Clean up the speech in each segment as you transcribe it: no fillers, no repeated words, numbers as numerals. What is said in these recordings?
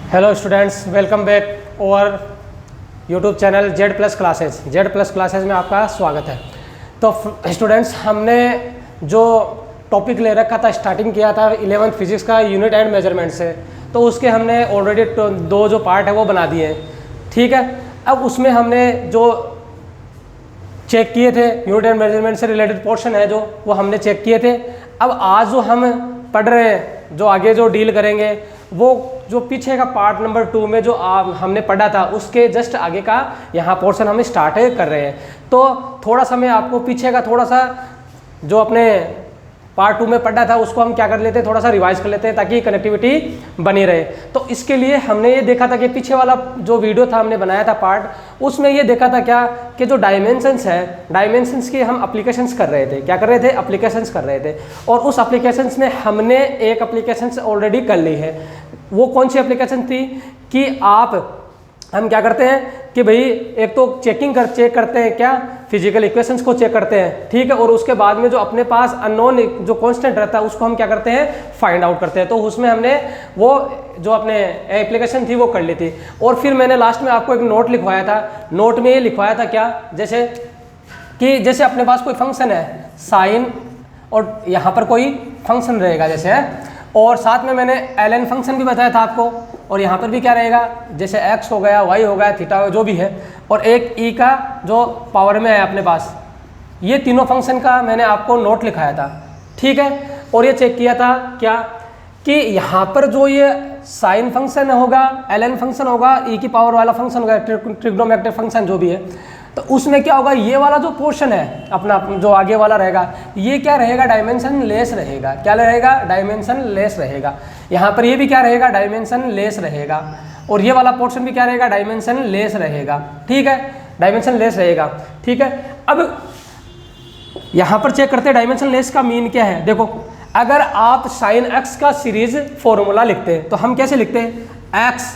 Hello students, welcome back over YouTube channel Z plus classes में आपका स्वागत है। तो स्टूडेंट्स, हमने जो टॉपिक ले रखा था, स्टार्टिंग किया था 11th फिजिक्स का यूनिट एंड मेजरमेंट से, तो उसके हमने ऑलरेडी दो जो पार्ट है वो बना दिए हैं। ठीक है, अब उसमें हमने जो चेक किए थे यूनिट एंड मेजरमेंट से रिलेटेड पोर्शन है जो वो हमने चेक किए थे। अब आज जो हम पढ़ रहे हैं, जो आगे जो डील करेंगे, वो जो पीछे का पार्ट नंबर 2 में जो हमने पढ़ा था उसके जस्ट आगे का यहाँ पोर्शन हम स्टार्ट कर रहे हैं। तो थोड़ा सा मैं आपको पीछे का थोड़ा सा जो अपने पार्ट 2 में पढ़ा था उसको हम क्या कर लेते हैं, थोड़ा सा रिवाइज कर लेते हैं ताकि कनेक्टिविटी बनी रहे। तो इसके लिए हमने ये देखा था कि पीछे वाला जो वीडियो था हमने बनाया था पार्ट, उसमें ये देखा था क्या कि जो डायमेंशंस है, डायमेंशंस की हम एप्लीकेशंस कर रहे थे। क्या कर रहे थे? एप्लीकेशंस कर रहे थे। और उस एप्लीकेशंस में हमने एक एप्लीकेशंस ऑलरेडी कर ली है। वो कौन सी एप्लीकेशन थी कि हम क्या करते हैं कि भाई एक तो चेक करते हैं क्या, फिजिकल इक्वेशंस को चेक करते हैं। ठीक है, और उसके बाद में जो अपने पास अननोन जो कांस्टेंट रहता है उसको हम क्या करते हैं, फाइंड आउट करते हैं। तो उसमें हमने वो जो अपने एप्लीकेशन थी वो कर ली थी। और फिर मैंने लास्ट में आपको एक नोट लिखवाया था। नोट में ये लिखवाया था क्या, जैसे अपने पास कोई फंक्शन है साइन, और यहाँ पर कोई फंक्शन रहेगा जैसे है, और साथ में मैंने ln फंक्शन भी बताया था आपको, और यहाँ पर भी क्या रहेगा, जैसे x हो गया, y हो गया, थीटा जो भी है, और एक e का जो पावर में है अपने पास। ये तीनों फंक्शन का मैंने आपको नोट लिखाया था। ठीक है, और ये चेक किया था क्या कि यहाँ पर जो ये साइन फंक्शन होगा, ln फंक्शन होगा, e की पावर वाला फंक्शन होगा, ट्रिग्नोमेट्रिक फंक्शन जो भी है, तो उसमें क्या होगा, ये वाला जो पोर्शन है अपना जो आगे वाला रहेगा, ये क्या रहेगा, डायमेंशन लेस रहेगा। क्या रहेगा? डायमेंशन लेस रहेगा। यहाँ पर ये भी क्या रहेगा, डायमेंशन लेस रहेगा। और ये वाला पोर्शन भी क्या रहेगा, डायमेंशन लेस रहेगा। ठीक है, डायमेंशन लेस रहेगा। ठीक है, अब यहाँ पर चेक करते हैं डायमेंशन लेस का मीन क्या है। देखो, अगर आप साइन एक्स का सीरीज फॉर्मूला लिखते हैं तो हम कैसे लिखते हैं, एक्स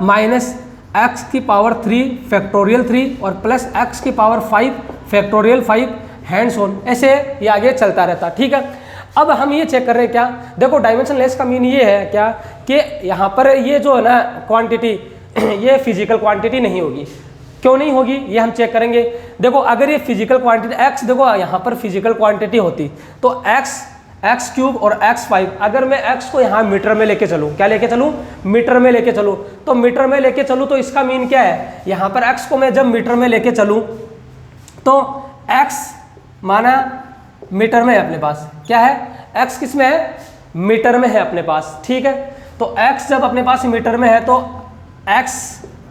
माइनस एक्स की पावर 3 फैक्टोरियल 3 और प्लस एक्स की पावर 5 फैक्टोरियल 5 हैंड्स ऑन, ऐसे ये आगे चलता रहता। ठीक है, अब हम ये चेक कर रहे हैं क्या, देखो डायमेंशन लेस का मीन ये है क्या कि यहाँ पर ये जो है ना क्वांटिटी, ये फिजिकल क्वांटिटी नहीं होगी। क्यों नहीं होगी, ये हम चेक करेंगे। देखो, अगर ये फिजिकल क्वांटिटी एक्स, देखो यहाँ पर फिजिकल क्वांटिटी होती तो एक्स क्यूब और x5, अगर मैं x को यहाँ मीटर में लेके चलूँ, क्या लेके चलूँ, मीटर में लेके चलूँ, तो मीटर में लेके चलूँ तो इसका मीन क्या है, यहाँ पर x को मैं जब मीटर में लेके चलूँ तो x माना मीटर में है अपने पास, क्या है, x किस में है, मीटर में है अपने पास। ठीक है, तो x जब अपने पास मीटर में है तो x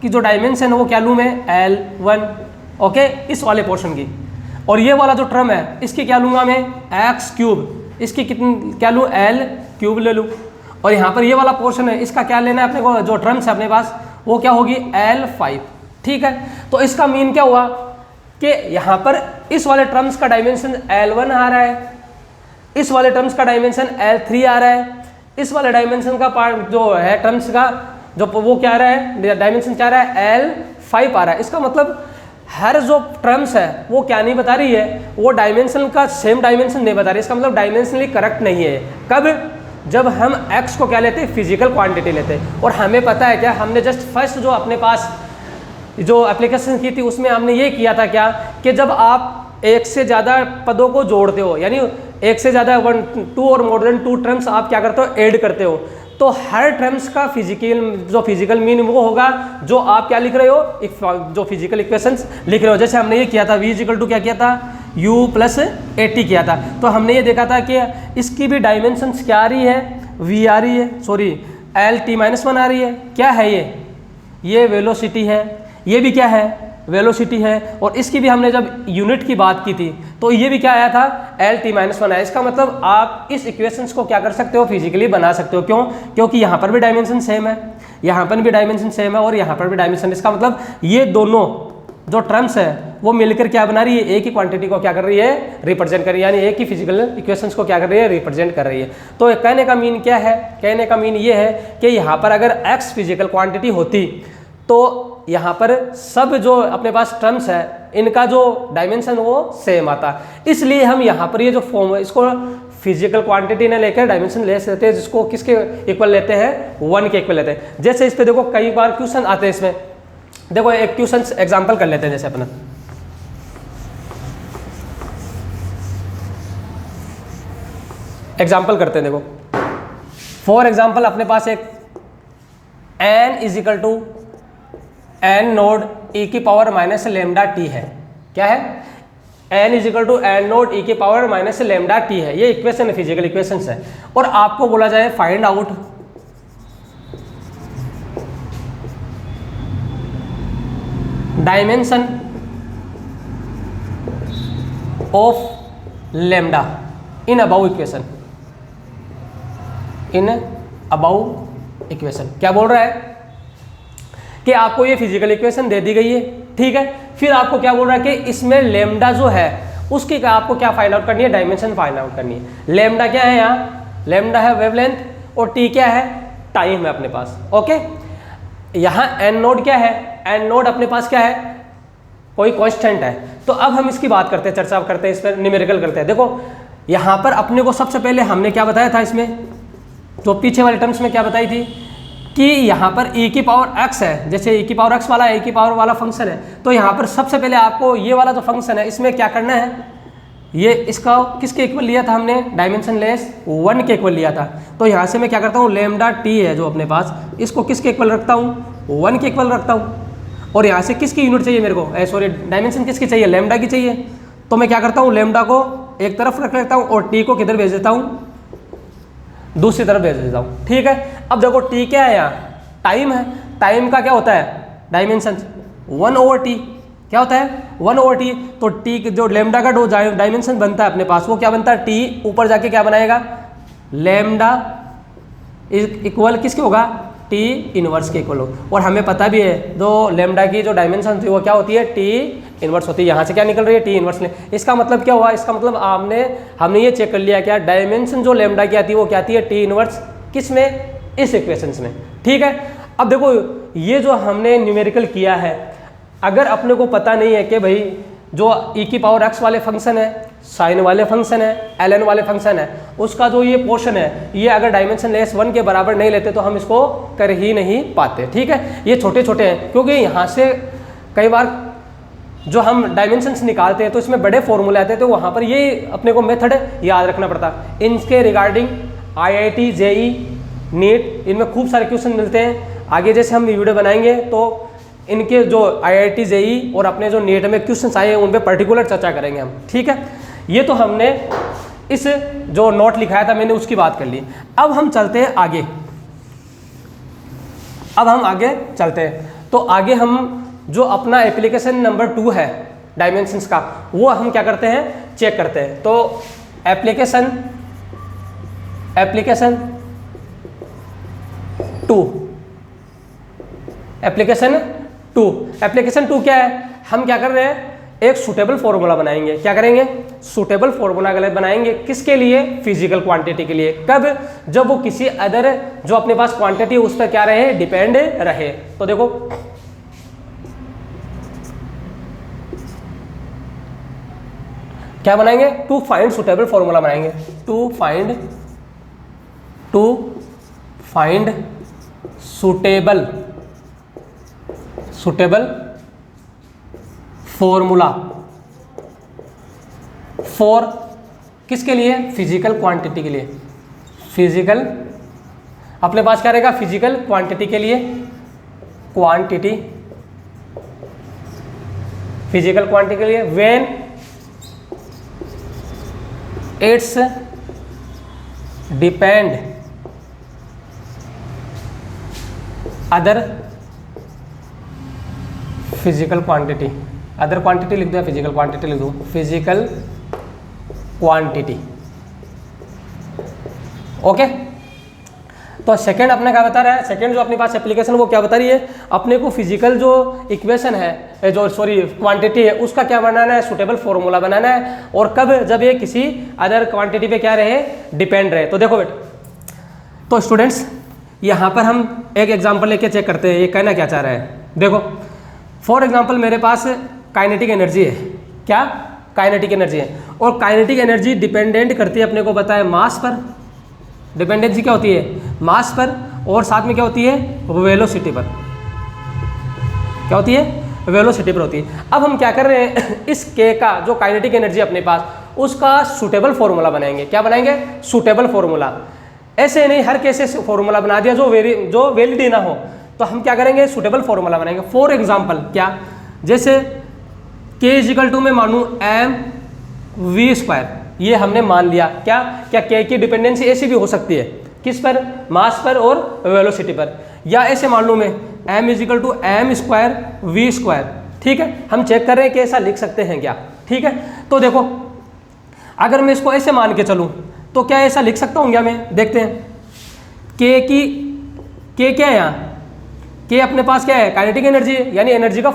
की जो डायमेंशन है वो क्या लूँ मैं, L1, ओके, इस वाले पोर्शन की। और ये वाला जो टर्म है इसकी क्या लूँगा मैं, x क्यूब, इसकी कितनी क्या लूँ, L क्यूब ले लूँ। और यहाँ पर ये वाला पोर्शन है, इसका क्या लेना है अपने को, जो टर्म्स है अपने पास वो क्या होगी, L5। ठीक है, तो इसका मीन क्या हुआ कि यहाँ पर इस वाले टर्म्स का डायमेंशन L1 आ रहा है, इस वाले टर्म्स का डायमेंशन L3 आ रहा है, इस वाले डायमेंशन का पार्ट जो है टर्म्स का जो वो क्या आ रहा है, डायमेंशन क्या आ रहा है, L5 आ रहा है। इसका मतलब हर जो टर्म्स है वो क्या नहीं बता रही है, वो डायमेंशन का सेम डायमेंशन नहीं बता रही। इसका मतलब डायमेंशनली करेक्ट नहीं है। कब? जब हम x को क्या लेते हैं, फिजिकल क्वांटिटी लेते हैं। और हमें पता है क्या, हमने जस्ट फर्स्ट जो अपने पास जो एप्लीकेशन की थी उसमें हमने ये किया था क्या कि जब आप एक से ज़्यादा पदों को जोड़ते हो, यानी एक से ज़्यादा 1, 2 और मोर देन 2 टर्म्स आप क्या करते हो, ऐड करते हो, तो हर टर्म्स का फिजिकल मीन वो होगा जो आप क्या लिख रहे हो, जो फिजिकल इक्वेशंस लिख रहे हो। जैसे हमने ये किया था, v = क्या किया था, u + 80 किया था। तो हमने ये देखा था कि इसकी भी डायमेंशंस क्या आ रही है, v आ रही है, सॉरी Lt-1 आ रही है। क्या है ये वेलोसिटी है, ये भी क्या है, वेलोसिटी है। और इसकी भी हमने जब यूनिट की बात की थी तो ये भी क्या आया था, Lt-1 है। इसका मतलब आप इस इक्वेशंस को क्या कर सकते हो, फिजिकली बना सकते हो। क्यों? क्योंकि यहाँ पर भी डायमेंशन सेम है, यहाँ पर भी डायमेंशन सेम है, और यहाँ पर भी डायमेंशन। इसका मतलब ये दोनों जो टर्म्स है वो मिलकर क्या बना रही है, एक ही क्वांटिटी को क्या कर रही है, रिप्रेजेंट कर रही है, यानी एक ही फिजिकल इक्वेशंस को क्या कर रही है, रिप्रेजेंट कर रही है। तो कहने का मीन क्या है, कहने का मीन ये है कि यहाँ पर अगर x फिजिकल क्वांटिटी होती तो यहाँ पर सब जो अपने पास टर्म्स है इनका जो डायमेंशन वो सेम आता। इसलिए हम यहाँ पर ये जो फॉर्म इसको फिजिकल क्वांटिटी ने लेकर डायमेंशन लेस लेते हैं, जिसको किसके इक्वल लेते हैं, 1 के इक्वल लेते हैं। जैसे इस पे देखो कई बार क्वेश्चन आते हैं इसमें, देखो एक क्वेश्चन एग्जांपल कर लेते हैं। जैसे अपना एग्जांपल करते हैं, देखो फॉर एग्जांपल अपने पास एक n is equal to n naught e की पावर माइनस लेमडा टी है। क्या है, n is equal to n naught e की पावर माइनस लेमडा टी है। ये इक्वेशन है, फिजिकल इक्वेशन है। और आपको बोला जाए find out dimension of lambda in above equation, in above equation. क्या बोल रहा है कि आपको ये फिजिकल इक्वेशन दे दी गई है, ठीक है। फिर आपको क्या बोल रहा है कि इसमें लेमडा जो है उसकी आपको क्या फाइंड आउट करनी है, डायमेंशन फाइंड आउट करनी है। लेमडा क्या है, यहाँ लेमडा है वेवलेंथ और टी क्या है, टाइम है अपने पास। ओके, यहाँ एन नोड क्या है, एन नोड अपने पास क्या है, कोई कांस्टेंट है। तो अब हम इसकी बात करते हैं, चर्चा करते हैं, इस पर न्यूमेरिकल करते हैं। देखो यहाँ पर अपने को सबसे पहले हमने क्या बताया था, इसमें जो पीछे वाले टर्म्स में क्या बताई थी कि यहाँ पर e की पावर x है, जैसे e की पावर x वाला e की पावर वाला फंक्शन है। तो यहाँ पर सबसे पहले आपको ये वाला जो फंक्शन है इसमें क्या करना है, ये इसका किसके इक्वल लिया था हमने, डायमेंशन लेस 1 के इक्वल लिया था। तो यहाँ से मैं क्या करता हूँ, लेमडा टी है जो अपने पास, इसको किसके इक्वल रखता हूँ, 1 के इक्वल रखता हूँ। और यहाँ से किसकी यूनिट चाहिए मेरे को, सॉरी डायमेंशन किसकी चाहिए, लेमडा की चाहिए। तो मैं क्या करता हूँ, लेमडा को एक तरफ रख लेता हूँ और टी को किधर भेज देता हूँ, दूसरी तरफ भेज देता हूँ, ठीक है। अब देखो टी क्या है, यहाँ टाइम है। टाइम का क्या होता है, डायमेंशन 1/t। क्या होता है, 1/t। तो टी जो लेमडा का जो डायमेंशन बनता है अपने पास, वो क्या बनता है, टी ऊपर जाके क्या बनाएगा, लेमडा इक्वल किसके होगा, टी इनवर्स के इक्वल हो। और हमें पता भी है जो लेमडा की जो डायमेंशन थी वो क्या होती है, टी इनवर्स होती है। यहाँ से क्या निकल रही है, टी इनवर्स। इसका मतलब क्या हुआ, इसका मतलब हमने ये चेक कर लिया क्या, डायमेंशन जो लेमडा की आती है वो क्या आती है, टी इनवर्स। किस में, इस इक्वेशंस में, ठीक है। अब देखो ये जो हमने न्यूमेरिकल किया है, अगर अपने को पता नहीं है कि भाई जो e की पावर x वाले फंक्शन है, साइन वाले फंक्शन है, ln वाले फंक्शन है, उसका जो ये पोर्शन है, ये अगर डायमेंशन लेस 1 के बराबर नहीं लेते तो हम इसको कर ही नहीं पाते, ठीक है। ये छोटे छोटे हैं, क्योंकि यहाँ से कई बार जो हम डायमेंशंस निकालते हैं तो इसमें बड़े फॉर्मूले आते हैं, तो वहाँ पर ये अपने को मेथड याद रखना पड़ता। इनके रिगार्डिंग IIT JEE नीट इनमें खूब सारे क्वेश्चन मिलते हैं। आगे जैसे हम वीडियो बनाएंगे तो इनके जो IIT JEE और अपने जो नीट में क्वेश्चन आए हैं उन पे पर्टिकुलर चर्चा करेंगे हम, ठीक है। ये तो हमने इस जो नोट लिखाया था मैंने उसकी बात कर ली। अब हम चलते हैं आगे, अब हम आगे चलते हैं। तो आगे हम जो अपना एप्लीकेशन नंबर 2 है डायमेंशंस का, वो हम क्या करते हैं, चेक करते हैं। तो एप्लीकेशन 2 क्या है, हम क्या कर रहे हैं, एक सुटेबल फॉर्मूला बनाएंगे। क्या करेंगे, सुटेबल फॉर्मूला बनाएंगे, किसके लिए, फिजिकल क्वांटिटी के लिए। कब, जब वो किसी अदर जो अपने पास क्वांटिटी उस पर क्या रहे, डिपेंड रहे। तो देखो क्या बनाएंगे, टू फाइंड सुटेबल फॉर्मूला बनाएंगे, to find suitable formula for किसके लिए, फिजिकल क्वांटिटी के लिए। फिजिकल अपने पास क्या रहेगा, फिजिकल क्वांटिटी के लिए, फिजिकल क्वांटिटी के लिए when it's depend other physical quantity, other quantity लिख दो, फिजिकल क्वांटिटी लिख दो, फिजिकल क्वांटिटी। ओके, तो सेकंड अपने क्या बता रहा है, सेकंड जो अपने पास एप्लीकेशन वो क्या बता रही है, अपने को फिजिकल जो इक्वेशन है, जो क्वांटिटी है, उसका क्या बनाना है, सुटेबल फॉर्मूला बनाना है। और कब, जब ये किसी अदर क्वांटिटी पे क्या रहे, डिपेंड रहे। तो देखो बेटा, तो स्टूडेंट्स यहाँ पर हम एक एग्जांपल लेके चेक करते हैं ये कहना क्या चाह रहा है। देखो फॉर एग्जांपल मेरे पास काइनेटिक एनर्जी है, क्या काइनेटिक एनर्जी है। और काइनेटिक एनर्जी डिपेंडेंट करती है, अपने को पता है, मास पर। डिपेंडेंसी क्या होती है? मास पर, और साथ में क्या होती है? वेलोसिटी पर। क्या होती है? वेलोसिटी पर होती है। अब हम क्या कर रहे हैं, इस के का जो काइनेटिक एनर्जी अपने पास, उसका सूटेबल फॉर्मूला बनाएंगे। क्या बनाएंगे? Suitable formula. ऐसे नहीं हर कैसे फॉर्मूला बना दिया जो वैलिड ही ना हो, तो हम क्या करेंगे? सूटेबल फॉर्मूला बनाएंगे। फॉर एग्जांपल क्या, जैसे k इजिकल टू में मानूँ mv², ये हमने मान लिया। क्या k की डिपेंडेंसी ऐसी भी हो सकती है, किस पर? मास पर और वेलोसिटी पर। या ऐसे मान लूँ मैं m इजिकल टू m²v²। ठीक है, हम चेक कर रहे हैं कि ऐसा लिख सकते हैं क्या। ठीक है, तो देखो अगर मैं इसको ऐसे मान के चलूँ तो क्या ऐसा लिख सकता हूँ क्या मैं? देखते हैं। k क्या है यहाँ? k अपने पास क्या है? काइनेटिक एनर्जी है, यानी एनर्जी का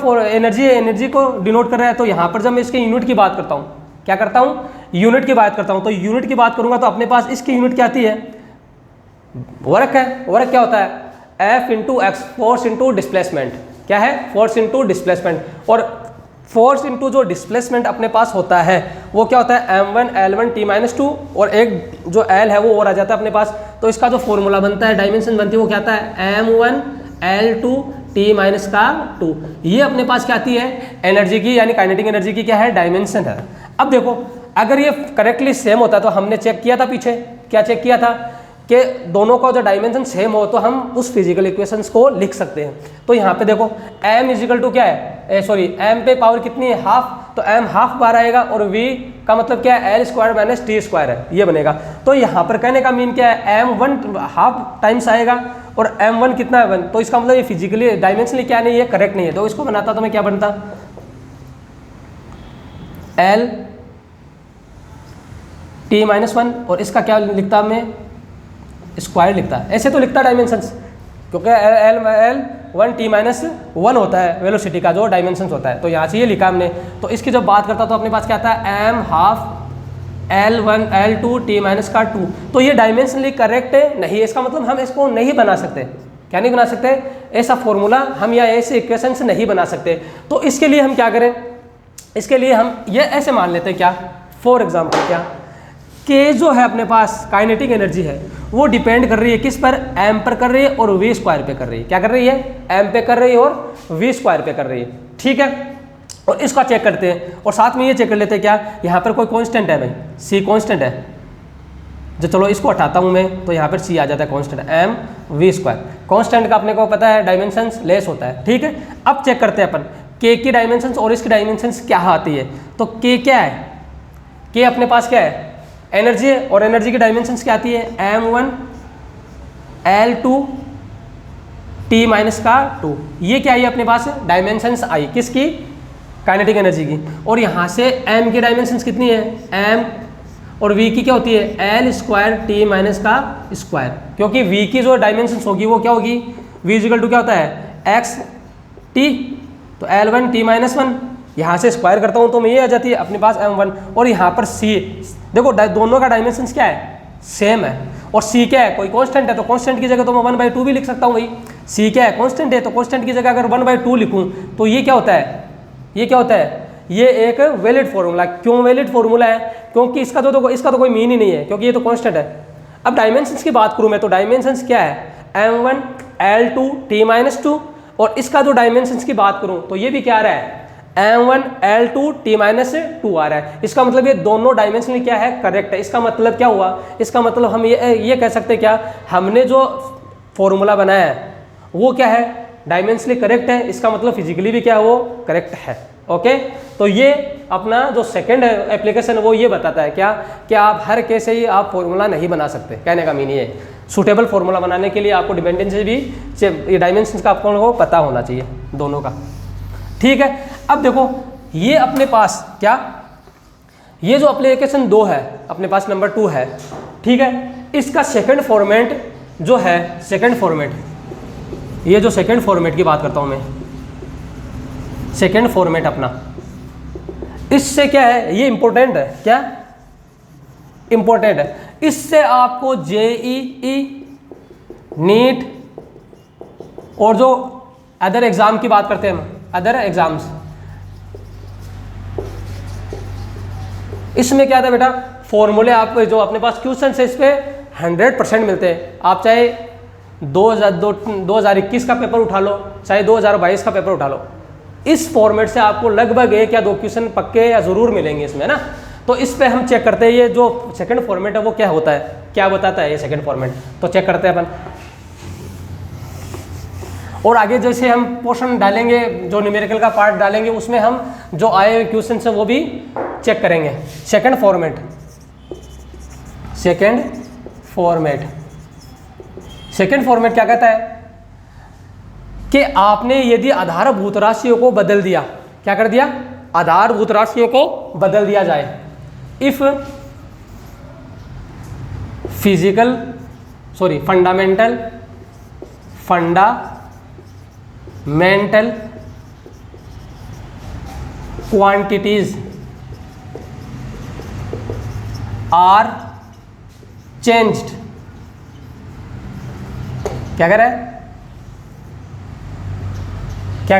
एनर्जी को डिनोट कर रहा है। तो यहाँ पर जब मैं इसके यूनिट की बात करता हूँ, क्या करता हूँ? यूनिट की बात करता हूँ। तो यूनिट की बात करूँगा तो अपने पास इसकी यूनिट क्या आती है? वर्क है। वर्क क्या होता है? F into x, force into displacement. क्या है? Force into displacement. और फोर्स इंटू जो डिस्प्लेसमेंट अपने पास होता है वो क्या होता है? m1 L1 T-2, और एक जो L है वो और आ जाता है अपने पास। तो इसका जो फॉर्मूला बनता है, डायमेंशन बनती है, वो क्या आता है? m1 L2 T-2। ये अपने पास क्या आती है? एनर्जी की, यानी काइनेटिक एनर्जी की क्या है? डायमेंशन है। अब देखो अगर ये करेक्टली सेम होता तो हमने चेक किया था पीछे, क्या चेक किया था कि दोनों का जो डायमेंशन सेम हो तो हम उस फिजिकल इक्वेशंस को लिख सकते हैं। तो यहाँ पे देखो m इजिकल टू क्या है? m पे पावर कितनी है? हाफ। तो m हाफ बार आएगा, और v का मतलब क्या है? L² माइनस T² है, ये बनेगा। तो यहाँ पर कहने का मीन क्या है? m1 हाफ टाइम्स आएगा, और m1 कितना है? 1। तो इसका मतलब ये फिजिकली डायमेंशनली क्या नहीं है? करेक्ट नहीं है। तो इसको बनाता तो मैं क्या बनता? L T-1, और इसका क्या लिखता मैं? स्क्वायर लिखता। ऐसे तो लिखता डायमेंशंस, क्योंकि L1 T-1 होता है वेलोसिटी का जो डायमेंशंस होता है। तो यहाँ से ये लिखा हमने। तो इसकी जब बात करता तो अपने पास क्या आता है? m half L1 L2 T-2। तो ये डायमेंशनली करेक्ट है नहीं, इसका मतलब हम इसको नहीं बना सकते। क्या नहीं बना सकते? ऐसा फॉर्मूला हम या ऐसे इक्वेशंस नहीं बना सकते। तो इसके लिए हम क्या करें? इसके लिए हम ये ऐसे मान लेते हैं क्या, फॉर एग्जाम्पल क्या, के जो है अपने पास काइनेटिक एनर्जी है वो डिपेंड कर रही है किस पर? एम पर कर रही है और वी स्क्वायर पे कर रही है। क्या कर रही है? एम पे कर रही है और वी स्क्वायर पे कर रही है। ठीक है, और इसका चेक करते हैं और साथ में ये चेक कर लेते हैं क्या यहाँ पर कोई कांस्टेंट है भाई, सी कांस्टेंट है। जो चलो इसको हटाता हूँ मैं तो यहाँ पर सी आ जाता है constant M V square. Constant का अपने को पता है डायमेंशंस लेस होता है। ठीक है, अब चेक करते हैं अपन के की डायमेंशंस और इसकी डायमेंशंस क्या आती है। तो के क्या है? के अपने पास क्या है? एनर्जी है, और एनर्जी की डायमेंशंस क्या आती है? m1 L2 T-2। ये क्या आई अपने पास? डायमेंशंस आई किसकी? काइनेटिक एनर्जी की। और यहाँ से m की डायमेंशंस कितनी है? m, और v की क्या होती है? L² T-2, क्योंकि v की जो डायमेंशंस होगी वो क्या होगी? v इक्वल टू क्या होता है? x t, तो L1 T-1, यहाँ से स्क्वायर करता हूँ तो मैं ये आ जाती है अपने पास m1। और यहाँ पर c, देखो दोनों का डायमेंशंस क्या है? सेम है। और c क्या है? कोई कांस्टेंट है, तो कांस्टेंट की जगह तो मैं 1/2 भी लिख सकता हूँ भाई। c क्या है? कांस्टेंट है, तो कांस्टेंट की जगह अगर 1/2 लिखूँ तो ये क्या होता है? ये क्या होता है? ये एक वैलिड फॉर्मूला। क्यों वैलिड फॉर्मूला है? क्योंकि इसका तो कोई मीन ही नहीं है, क्योंकि ये तो कांस्टेंट है। अब डायमेंशंस की बात करूँ मैं तो डायमेंशंस क्या है? m1 L2 T-2, और इसका जो डायमेंशंस की बात करूँ तो ये भी क्या आ रहा है? m1 L2 T-2 आ रहा है। इसका मतलब ये दोनों डायमेंशनली क्या है? करेक्ट है। इसका मतलब क्या हुआ? इसका मतलब हम ये कह सकते हैं क्या, हमने जो फॉर्मूला बनाया है वो क्या है? डायमेंशनली करेक्ट है। इसका मतलब फिजिकली भी क्या है? वो करेक्ट है। ओके, तो ये अपना जो सेकंड एप्लीकेशन वो ये बताता है क्या कि आप हर केस से ही आप फॉर्मूला नहीं बना सकते। कहने का मीनिंग ये सूटेबल फॉर्मूला बनाने के लिए आपको डिपेंडेंसी भी डायमेंशंस का आपको पता होना चाहिए दोनों का। ठीक है, अब देखो ये अपने पास क्या, ये जो एप्लीकेशन 2 है अपने पास नंबर 2 है। ठीक है, इसका सेकंड फॉर्मेट जो है, सेकंड फॉर्मेट, ये जो सेकंड फॉर्मेट की बात करता हूँ मैं, सेकंड फॉर्मेट अपना, इससे क्या है? ये इंपॉर्टेंट है। क्या इंपॉर्टेंट है? इससे आपको जेईई, नीट और जो अदर एग्जाम की बात करते हैं हम, अदर एग्जाम्स, इसमें क्या था बेटा, फॉर्मूले आपको जो अपने पास क्वेश्चन है इस पे 100% मिलते हैं। आप चाहे 2021 का पेपर उठा लो, चाहे 2022 का पेपर उठा लो, इस फॉर्मेट से आपको लगभग 1 या 2 क्वेश्चन पक्के या ज़रूर मिलेंगे इसमें ना। तो इस पे हम चेक करते हैं ये जो सेकंड फॉर्मेट है वो क्या होता है, क्या बताता है ये सेकंड फॉर्मेट, तो चेक करते हैं अपन। और आगे जैसे हम पोर्शन डालेंगे, जो न्यूमेरिकल का पार्ट डालेंगे, उसमें हम जो आए हुए क्वेश्चन है वो भी चेक करेंगे। सेकंड फॉर्मेट क्या कहता है कि आपने यदि आधारभूत राशियों को बदल दिया, क्या कर दिया, आधारभूत राशियों को बदल दिया जाए, if fundamental quantities are changed. क्या कर रहा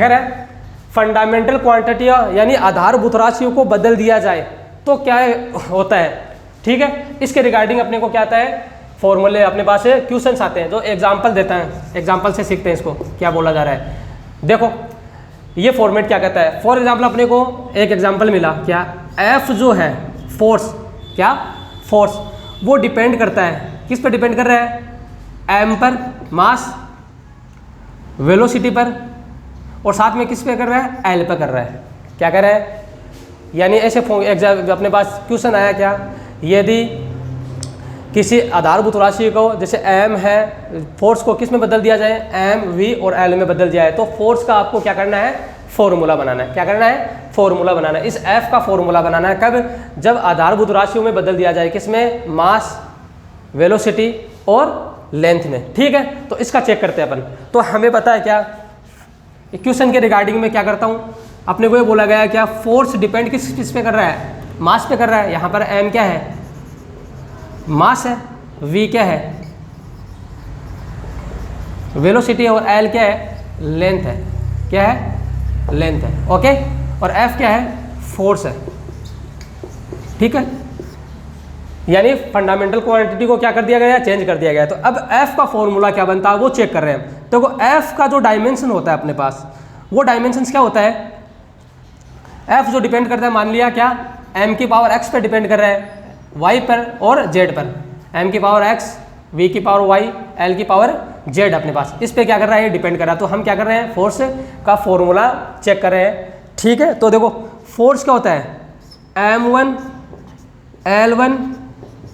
है, फंडामेंटल क्वांटिटी यानी आधारभूत राशियों को बदल दिया जाए तो क्या होता है, ठीक है। इसके रिगार्डिंग अपने को क्या आता है, फॉर्मूले अपने पास है, क्वेश्चंस आते हैं, जो एग्जांपल देता है, एग्जांपल से सीखते हैं इसको क्या बोला जा रहा है। देखो ये फॉर्मेट क्या कहता है, फॉर एग्जांपल अपने को एक एग्जांपल मिला, क्या, एफ जो है फोर्स, क्या फोर्स, वो डिपेंड करता है, किस पर डिपेंड कर रहा है, एम पर, मास, वेलोसिटी पर, और साथ में किस पे कर रहा है, एल पे कर रहा है। क्या कर रहा है, यानी ऐसे अपने पास क्वेश्चन आया क्या, यदि किसी आधारभूत राशि को जैसे एम है, फोर्स को किस में बदल दिया जाए, एम, वी और एल में बदल दिया है, तो फोर्स का आपको क्या करना है, फॉर्मूला बनाना है। क्या करना है, फॉर्मूला बनाना है। इस एफ का फॉर्मूला बनाना है कब, जब आधारभूत राशियों में बदल दिया जाए, किसमें, मास, वेलोसिटी और लेंथ में, ठीक है। तो इसका चेक करते हैं अपन। तो हमें पता है क्या, क्वेश्चन के रिगार्डिंग में क्या करता हूँ, अपने को ये बोला गया है क्या, फोर्स डिपेंड किस पे कर रहा है, मास पे कर रहा है। यहाँ पर एम क्या है, मास है, वी क्या है, वेलोसिटी, और एल क्या है, लेंथ है, क्या है, लेंथ है, ओके। और एफ क्या है, फोर्स है, ठीक है। यानी फंडामेंटल क्वांटिटी को क्या कर दिया गया है, चेंज कर दिया गया है। तो अब एफ का फॉर्मूला क्या बनता है वो चेक कर रहे हैं। तो एफ का जो डायमेंशन होता है अपने पास, वो डायमेंशन क्या होता है, एफ जो डिपेंड करता है, मान लिया क्या, एम की पावर एक्स पर डिपेंड कर रहा है, वाई पर और जेड पर, एम की पावर एक्स, वी की पावर वाई, एल की पावर जेड अपने पास, इस पे क्या कर रहा है, डिपेंड कर रहा है। तो हम क्या कर रहे हैं, फोर्स का फॉर्मूला चेक कर रहे हैं, ठीक है। तो देखो फोर्स क्या होता है, m1 L1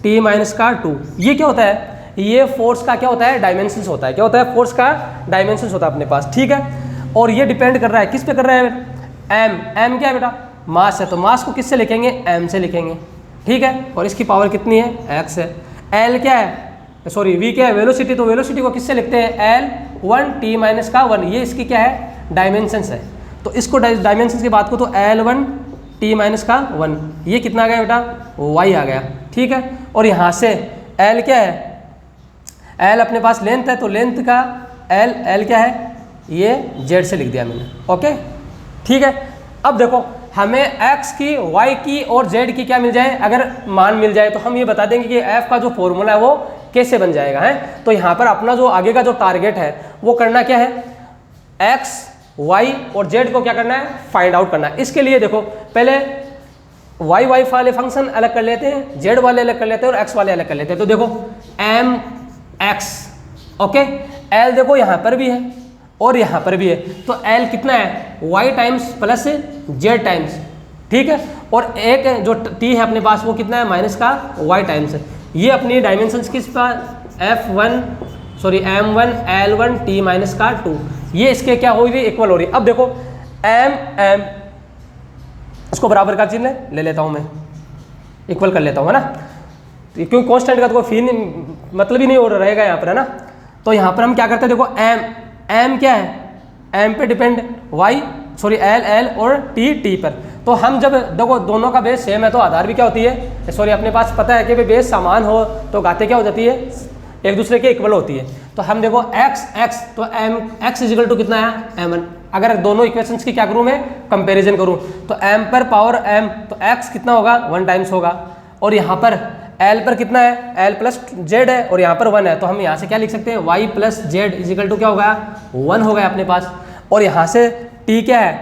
T माइनस का 2, ये क्या होता है, ये फोर्स का क्या होता है, डायमेंशंस होता है। क्या होता है, फोर्स का डायमेंशंस होता है अपने पास, ठीक है। और ये डिपेंड कर रहा है किस पे कर रहा है, एम क्या है बेटा, मास है, तो मास को किससे लिखेंगे, एम से लिखेंगे, ठीक है। और इसकी पावर कितनी है, एक्स है। एल क्या है, सॉरी वी क्या है, वेलोसिटी, तो वेलोसिटी को किससे लिखते हैं, L1 T माइनस का 1, ये इसकी क्या है, डायमेंशंस है। तो इसको डायमेंशंस की बात को तो L1 T माइनस का 1, ये कितना आ गया बेटा, y आ गया, ठीक है। और यहाँ से L क्या है, L अपने पास लेंथ है, तो लेंथ का L क्या है, ये Z से लिख दिया मैंने, ओके, ठीक है। अब देखो हमें x की, y की और z की क्या मिल जाए, अगर मान मिल जाए तो हम ये बता देंगे कि f का जो फॉर्मूला है वो कैसे बन जाएगा, है। तो यहाँ पर अपना जो आगे का जो टारगेट है वो करना क्या है, x, y और z को क्या करना है, फाइंड आउट करना है। इसके लिए देखो पहले y वाले फंक्शन अलग कर लेते हैं, z वाले अलग कर लेते हैं और x वाले अलग कर लेते हैं। तो देखो m x, ओके, l देखो यहाँ पर भी है और यहाँ पर भी है, तो L कितना है, y times plus z times, ठीक है। और एक जो t है अपने पास वो कितना है, माइनस का y टाइम्स है। ये अपनी डायमेंशंस किस पास, m1 L1 T माइनस का 2, ये इसके क्या हो रही है, इक्वल हो रही है। अब देखो m इसको बराबर का चिन्ह ले लेता हूँ मैं, इक्वल कर लेता हूँ, है ना, क्योंकि कॉन्स्टेंट का तो कोई फील मतलब ही नहीं हो रहेगा यहाँ पर, है ना। तो यहाँ पर हम क्या करते हैं, देखो m क्या है, m पे डिपेंड L और T पर। तो हम जब देखो दोनों का बेस सेम है तो आधार भी क्या होती है, अपने पास पता है कि बेस समान हो तो घातें क्या हो जाती है, एक दूसरे के इक्वल होती है। तो हम देखो x तो m x इजिकल टू कितना है m1। अगर दोनों इक्वेशंस की क्या करूँ मैं कंपैरिजन करूँ तो m पर पावर m तो x कितना होगा 1 टाइम्स होगा, और यहाँ पर l पर कितना है l प्लस z है और यहाँ पर 1 है, तो हम यहाँ से क्या लिख सकते हैं y plus Z is equal to क्या होगा 1 हो गया अपने पास। और यहाँ से t क्या है,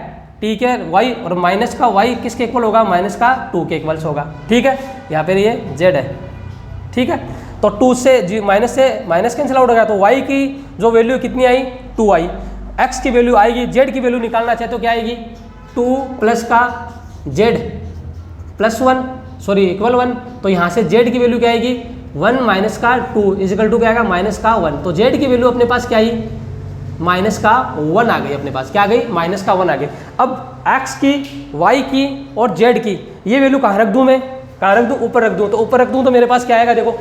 t क्या है y, और माइनस का y किसके इक्वल होगा, माइनस का 2 के इक्वल्स होगा। ठीक है, यहाँ पर ये z है। ठीक है, तो 2 से माइनस कैंसिल आउट हो गया, तो y की जो वैल्यू कितनी आई 2i, x की वैल्यू आएगी, z की वैल्यू निकालना चाहे तो क्या आएगी 2 प्लस का z प्लस 1 सॉरी इक्वल 1, तो यहाँ से z की वैल्यू क्या आएगी 1 माइनस का 2 इजिकल टू क्या आएगा माइनस का 1, तो z की वैल्यू अपने पास क्या आई माइनस का 1 आ गई, अपने पास क्या आ गई माइनस का 1 आ गई। अब x की y की और z की ये वैल्यू कहाँ रख दूँ मैं, कहाँ रख दूँ ऊपर रख दूँ, तो ऊपर रख दूँ तो मेरे पास क्या आएगा देखो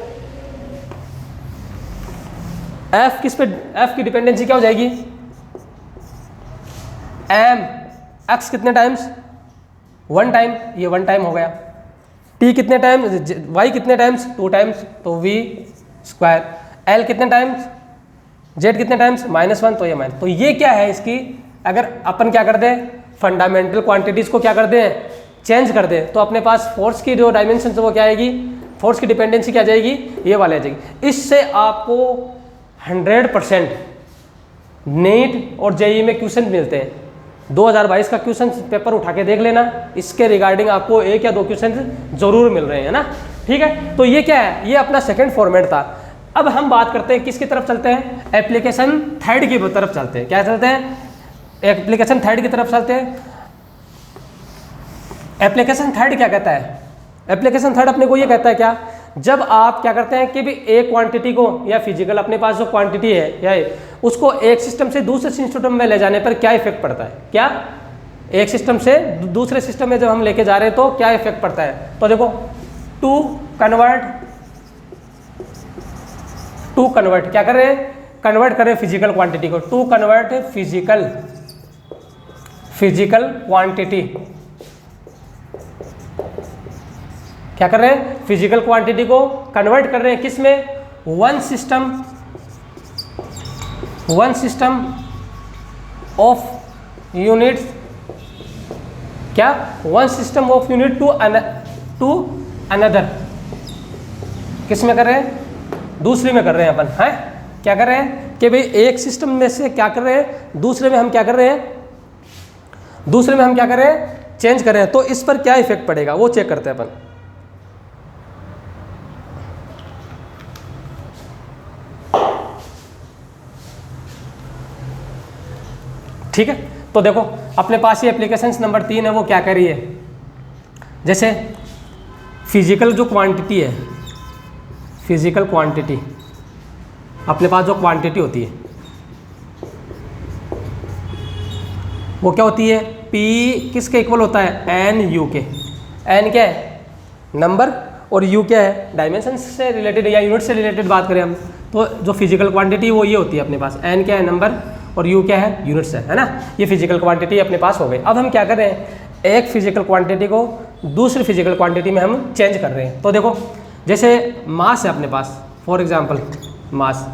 f किस पे, f की डिपेंडेंसी क्या हो जाएगी m x कितने टाइम्स 1 टाइम, ये 1 टाइम हो गया, t कितने टाइम y कितने टाइम्स 2 टाइम्स तो v स्क्वायर, l कितने टाइम्स z कितने टाइम्स -1 तो ये माइनस। तो ये क्या है इसकी, अगर अपन क्या कर दें फंडामेंटल क्वांटिटीज को क्या कर दें चेंज कर दें, तो अपने पास फोर्स की जो डायमेंशन वो क्या आएगी, फोर्स की डिपेंडेंसी क्या जाएगी ये वाले आ जाएगी। इससे आपको 100% नीट और जेईई में क्वेश्चन मिलते हैं। 2022 का क्वेश्चन पेपर उठा के देख लेना, इसके रिगार्डिंग आपको 1 या 2 क्वेश्चन जरूर मिल रहे हैं ना। ठीक है, तो ये क्या है, ये अपना सेकंड फॉर्मेट था। अब हम बात करते हैं किसकी तरफ चलते हैं, एप्लीकेशन थर्ड की तरफ चलते हैं। क्या चलते हैं, एप्लीकेशन थर्ड की तरफ चलते हैं। एप्लीकेशन थर्ड क्या कहता है, एप्लीकेशन थर्ड अपने को ये कहता है क्या, जब आप क्या करते हैं कि भी एक क्वांटिटी को या फिजिकल अपने पास जो क्वांटिटी है या उसको एक सिस्टम से दूसरे सिस्टम में ले जाने पर क्या इफेक्ट पड़ता है, क्या एक सिस्टम से दूसरे सिस्टम में जब हम लेके जा रहे हैं तो क्या इफेक्ट पड़ता है। तो देखो टू कन्वर्ट क्या कर रहे हैं, कन्वर्ट कर रहे हैं फिजिकल क्वांटिटी को, टू कन्वर्ट फिजिकल क्वांटिटी, क्या कर रहे हैं फिजिकल क्वांटिटी को कन्वर्ट कर रहे हैं किस में, वन सिस्टम ऑफ यूनिट्स, क्या one system of unit to another, किस में कर रहे हैं दूसरी में कर रहे हैं अपन है, क्या कर रहे हैं कि भाई एक सिस्टम में से क्या कर रहे हैं दूसरे में हम क्या कर रहे हैं, दूसरे में हम क्या कर रहे हैं चेंज कर रहे हैं, तो इस पर क्या इफेक्ट पड़ेगा वो चेक करते हैं अपन। ठीक है, तो देखो अपने पास ये एप्लीकेशंस नंबर 3 है, वो क्या कर रही है, जैसे फिजिकल जो क्वांटिटी है, फिजिकल क्वांटिटी अपने पास जो क्वांटिटी होती है वो क्या होती है, P किसके इक्वल होता है एन यू के, एन क्या है नंबर और यू क्या है डायमेंशन से रिलेटेड या यूनिट से रिलेटेड बात करें हम, तो जो फिजिकल क्वांटिटी वो ये होती है अपने पास, एन क्या है नंबर और यू क्या है यूनिट्स है ना, ये फिजिकल क्वांटिटी अपने पास हो गई। अब हम क्या कर रहे हैं, एक फिजिकल क्वांटिटी को दूसरी फिजिकल क्वांटिटी में हम चेंज कर रहे हैं। तो देखो जैसे मास है अपने पास, फॉर एग्जांपल मास,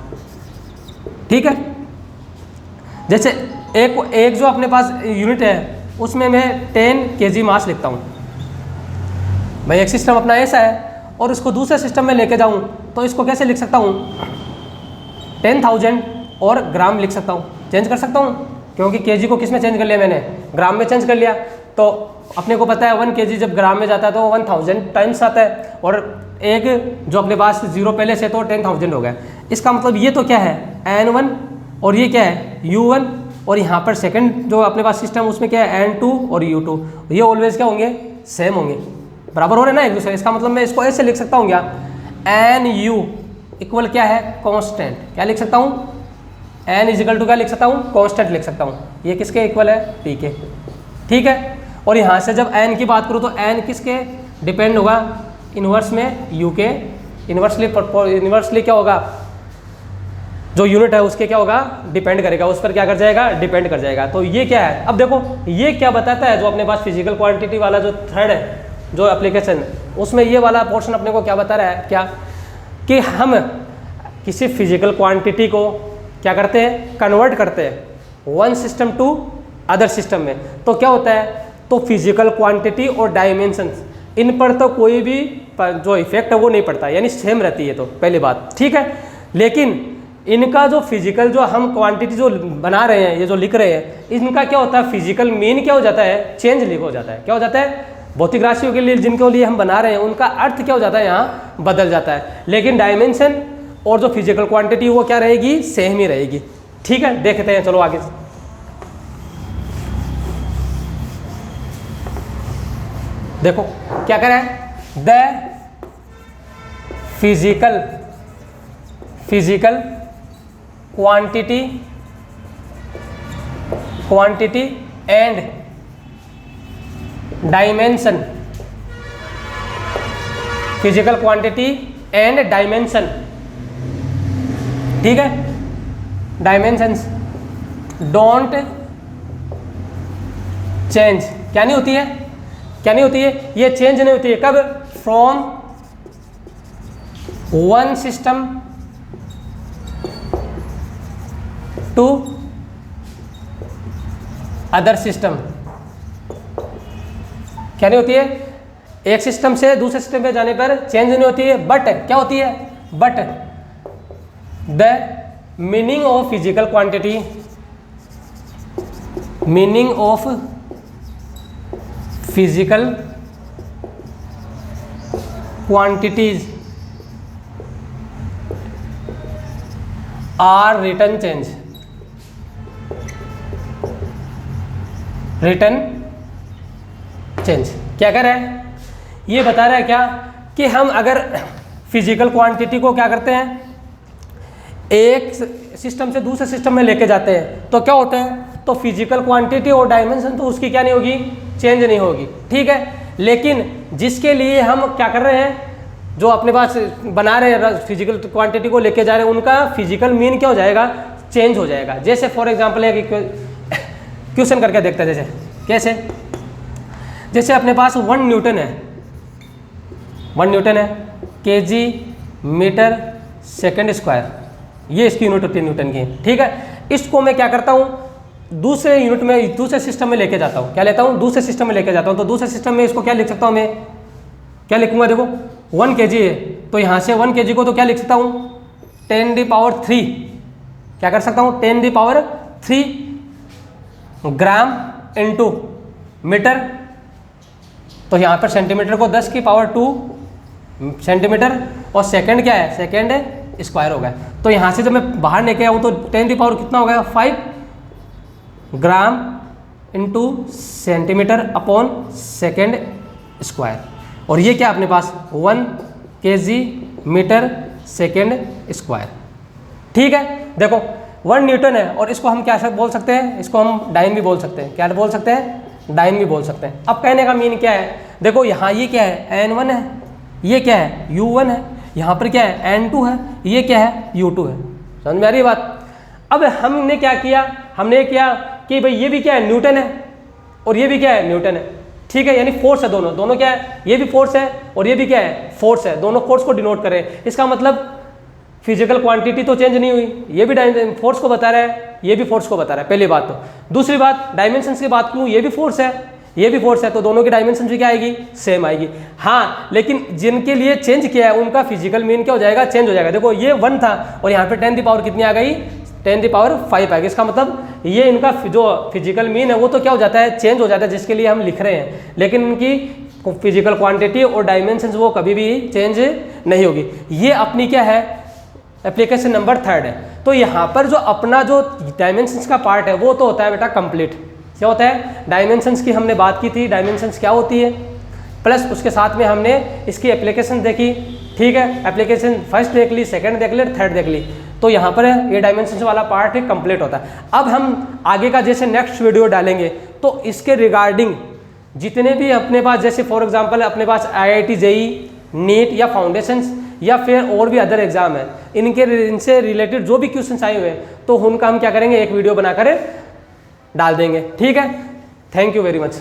ठीक है, जैसे एक जो अपने पास यूनिट है उसमें मैं 10 kg मास लिखता हूँ, भाई एक सिस्टम अपना ऐसा है और उसको दूसरे सिस्टम में लेके जाऊँ तो इसको कैसे लिख सकता हूँ 10,000 और ग्राम लिख सकता हूँ, चेंज कर सकता हूँ क्योंकि केजी को किस में चेंज कर लिया मैंने, ग्राम में चेंज कर लिया। तो अपने को पता है 1 kg जब ग्राम में जाता है तो 1000 टाइम्स आता है, और एक जो अपने पास जीरो पहले से तो 10,000 हो गया। इसका मतलब ये तो क्या है N1 और ये क्या है U1, और यहाँ पर सेकंड जो अपने पास सिस्टम उसमें क्या है N2 और U2, ये ऑलवेज क्या होंगे सेम होंगे, बराबर हो रहे ना एक दूसरे। इसका मतलब मैं इसको ऐसे लिख सकता हूँ क्या, NU इक्वल क्या है कांस्टेंट, क्या लिख सकता हूँ N इजिकल टू क्या लिख सकता हूँ कांस्टेंट लिख सकता हूँ, ये किसके इक्वल है P के, ठीक है। और यहाँ से जब N की बात करूँ तो N किसके डिपेंड होगा, इन्वर्स में U के, इन्वर्सली क्या होगा जो यूनिट है उसके क्या होगा डिपेंड करेगा, उस पर क्या कर जाएगा डिपेंड कर जाएगा। तो ये क्या है, अब देखो ये क्या बताता है, जो अपने पास फिजिकल क्वांटिटी वाला जो थर्ड है जो एप्लीकेशन, उसमें ये वाला पोर्शन अपने को क्या बता रहा है, क्या कि हम किसी फिजिकल क्वांटिटी को क्या करते हैं, कन्वर्ट करते हैं one system to other system में, तो क्या होता है, तो फिजिकल क्वांटिटी और डायमेंशंस इन पर तो कोई भी जो इफेक्ट है वो नहीं पड़ता, यानी सेम रहती है, तो पहली बात ठीक है। लेकिन इनका जो फिजिकल जो हम क्वांटिटी जो बना रहे हैं, ये जो लिख रहे हैं, इनका क्या होता है, फिजिकल मीन क्या हो जाता है, चेंज हो जाता है। क्या हो जाता है, भौतिक राशियों के लिए जिनके लिए हम बना रहे हैं उनका अर्थ क्या हो जाता है, यहाँ बदल जाता है। लेकिन डायमेंशन और जो फिजिकल क्वांटिटी वो क्या रहेगी, सेम ही रहेगी। ठीक है, देखते हैं, चलो आगे। देखो क्या करें, the physical quantity and dimension, physical quantity and dimension, ठीक है, डायमेंशंस डोंट चेंज। क्या नहीं होती है, क्या नहीं होती है, ये चेंज नहीं होती है। कब, from one system to other system. क्या नहीं होती है, एक सिस्टम से दूसरे सिस्टम पे जाने पर चेंज नहीं होती है, बट क्या होती है, but the meaning of physical quantity, meaning of physical quantities are return change, return change. क्या कर रहा है, ये बता रहा है क्या, कि हम अगर फिजिकल क्वांटिटी को क्या करते हैं, एक सिस्टम से दूसरे सिस्टम में लेके जाते हैं, तो क्या होता है, तो फिजिकल क्वांटिटी और डायमेंशन तो उसकी क्या नहीं होगी, चेंज नहीं होगी। ठीक है, लेकिन जिसके लिए हम क्या कर रहे हैं, जो अपने पास बना रहे हैं फिजिकल क्वांटिटी को लेके जा रहे हैं, उनका फिजिकल मीन क्या हो जाएगा, चेंज हो जाएगा। जैसे फॉर एग्जांपल है कि क्वेश्चन करके देखते हैं, जैसे कैसे, जैसे अपने पास 1 न्यूटन है, 1 न्यूटन है केजी मीटर सेकंड स्क्वायर, ये इसकी यूनिट होती है न्यूटन की। ठीक है, इसको मैं क्या करता हूँ, दूसरे यूनिट में, दूसरे सिस्टम में लेके जाता हूँ। क्या लेता हूँ, दूसरे सिस्टम में लेके जाता हूँ। तो दूसरे सिस्टम में इसको क्या लिख सकता हूँ मैं, क्या लिखूंगा, देखो 1 kg है, तो यहाँ से 1 kg को तो क्या लिख सकता हूँ, 10⁻3, क्या कर सकता हूँ, 10⁻3 ग्राम इंटू मीटर, तो यहाँ पर सेंटीमीटर को 10⁻2 सेंटीमीटर, और सेकंड क्या है, सेकंड स्क्वायर हो गया। तो यहाँ से जब मैं बाहर लेके आऊँ तो 10⁻, कितना हो गया, 5 gram into centimetre upon second square. और ये क्या अपने पास 1 kg मीटर सेकंड स्क्वायर। ठीक है, देखो 1 न्यूटन है, और इसको हम क्या बोल सकते हैं, इसको हम डाइन भी बोल सकते हैं। क्या बोल सकते हैं, डाइन भी बोल सकते हैं। अब कहने का मीन क्या है, देखो यहाँ ये क्या है, N1 है, ये क्या है, U1 है, यहाँ पर क्या है, N2 है, ये क्या है, U2 है। समझ में आ रही है बात। अब हमने क्या किया, हमने किया कि भाई ये भी क्या है, न्यूटन है, और ये भी क्या है, न्यूटन है। ठीक है, यानी फोर्स है, दोनों दोनों क्या है, ये भी फोर्स है और ये भी क्या है, फोर्स है, दोनों फोर्स को डिनोट करें। इसका मतलब फिजिकल क्वांटिटी तो चेंज नहीं हुई, ये भी फोर्स को बता रहा है, ये भी फोर्स को बता रहा है, पहली बात तो। दूसरी बात, डायमेंशंस की बात करूँ, ये भी फोर्स है, ये भी फोर्स है, तो दोनों की डायमेंशन भी क्या आएगी, सेम आएगी। हाँ, लेकिन जिनके लिए चेंज किया है उनका फिजिकल मीन क्या हो जाएगा, चेंज हो जाएगा। देखो ये 1 था और यहाँ पे 10⁻ कितनी आ गई, 10⁻5 आ गई। इसका मतलब ये इनका जो फिजिकल मीन है वो तो क्या हो जाता है, चेंज हो जाता है, जिसके लिए हम लिख रहे हैं, लेकिन इनकी फिजिकल क्वांटिटी और डायमेंशंस वो कभी भी चेंज नहीं होगी। ये अपनी क्या है, एप्लीकेशन नंबर 3 है। तो यहाँ पर जो अपना जो डायमेंशंस का पार्ट है वो तो होता है बेटा कंप्लीट। क्या होता है, डायमेंशंस की हमने बात की थी, डायमेंशंस क्या होती है, प्लस उसके साथ में हमने इसकी एप्लीकेशन देखी। ठीक है, एप्लीकेशन फर्स्ट देख ली, सेकंड देख ली, थर्ड देख ली। तो यहाँ पर ये डायमेंशंस वाला पार्ट है कंप्लीट होता है। अब हम आगे का जैसे नेक्स्ट वीडियो डालेंगे तो इसके रिगार्डिंग जितने भी अपने पास, जैसे फॉर एग्जांपल अपने पास IIT JEE नीट या फाउंडेशंस या फिर और भी अदर एग्जाम है, इनसे रिलेटेड जो भी क्वेश्चंस आए हुए हैं तो उनका हम क्या करेंगे, एक वीडियो बनाकर डाल देंगे। ठीक है, थैंक यू वेरी मच।